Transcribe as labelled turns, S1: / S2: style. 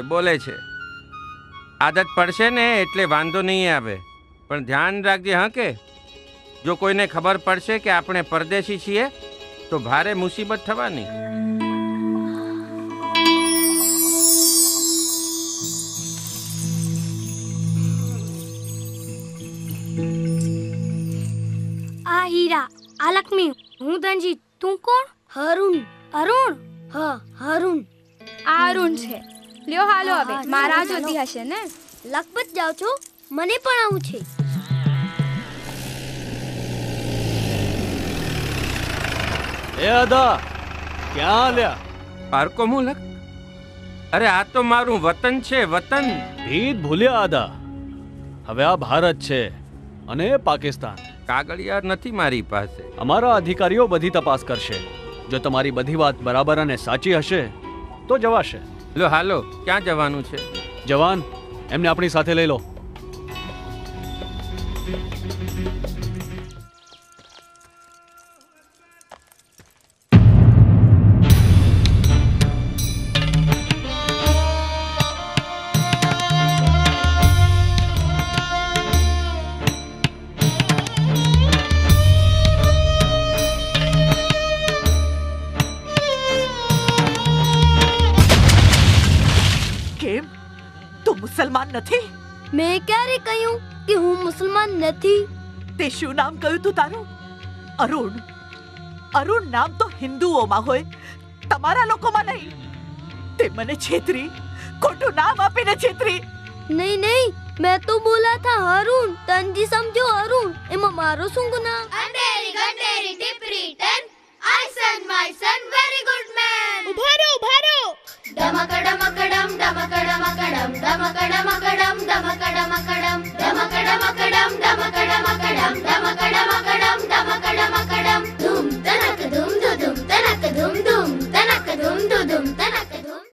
S1: બોલે છે આદત પડશે ને એટલે વાંધો નહીં આવે, પણ ધ્યાન રાખજે હા કે જો કોઈને ખબર પડશે કે આપણે પરદેશી છીએ તો ભારે મુસીબત થવાની.
S2: આ હીરા, આ લક્ષ્મી, હું ધનજી, તું કોણ?
S3: હરુણ.
S2: અરુણ?
S3: હા, હરુણ.
S4: આ અરુણ છે. લ્યો હાલો હવે, મારા જોતી હશે ને?
S3: લખપત જાવ છો? મને પણ આવું છે.
S5: એ આદા ક્યાં લ્યા?
S1: પારકો મુલક? અરે આ તો મારું વતન છે, વતન.
S5: ભીત ભૂલ્યા આદા. હવે આ ભારત છે અને પાકિસ્તાન.
S1: કાગળિયા નથી મારી પાસે.
S5: અમારા અધિકારીઓ બધી તપાસ કરશે. જો તમારી બધી વાત બરાબર અને સાચી હશે તો જવાશે.
S1: લો હાલો, ક્યાં જવાનું છે?
S5: જવાન, એમને આપણી સાથે લઈ લો.
S6: મુસલમાન નથી?
S3: મેં ક્યારે કહ્યું કે હું મુસલમાન નથી?
S6: તે શું નામ કહ્યું તું તારું? અરુણ. અરુણ નામ તો હિન્દુઓમાં હોય, તમારા લોકોમાં નહીં. તે મને છેતરી, ખોટું નામ આપીને છેતરી.
S3: નહીં નહીં, મેં તો બોલા થા હરુણ. તનજી સમજો અરુણ, એમાં મારો શું ગુનાહ?
S7: અંધેરી ગંધેરી ટીપરી ટન, I son my son very good man.
S4: ઉભા રહો, ઉભા રહો.
S7: ડમકડમકડમ ડમકડમકડમ ડમકડમકડમ ડમકડમકડમ ડમકડમકડમ ડમકડમકડમ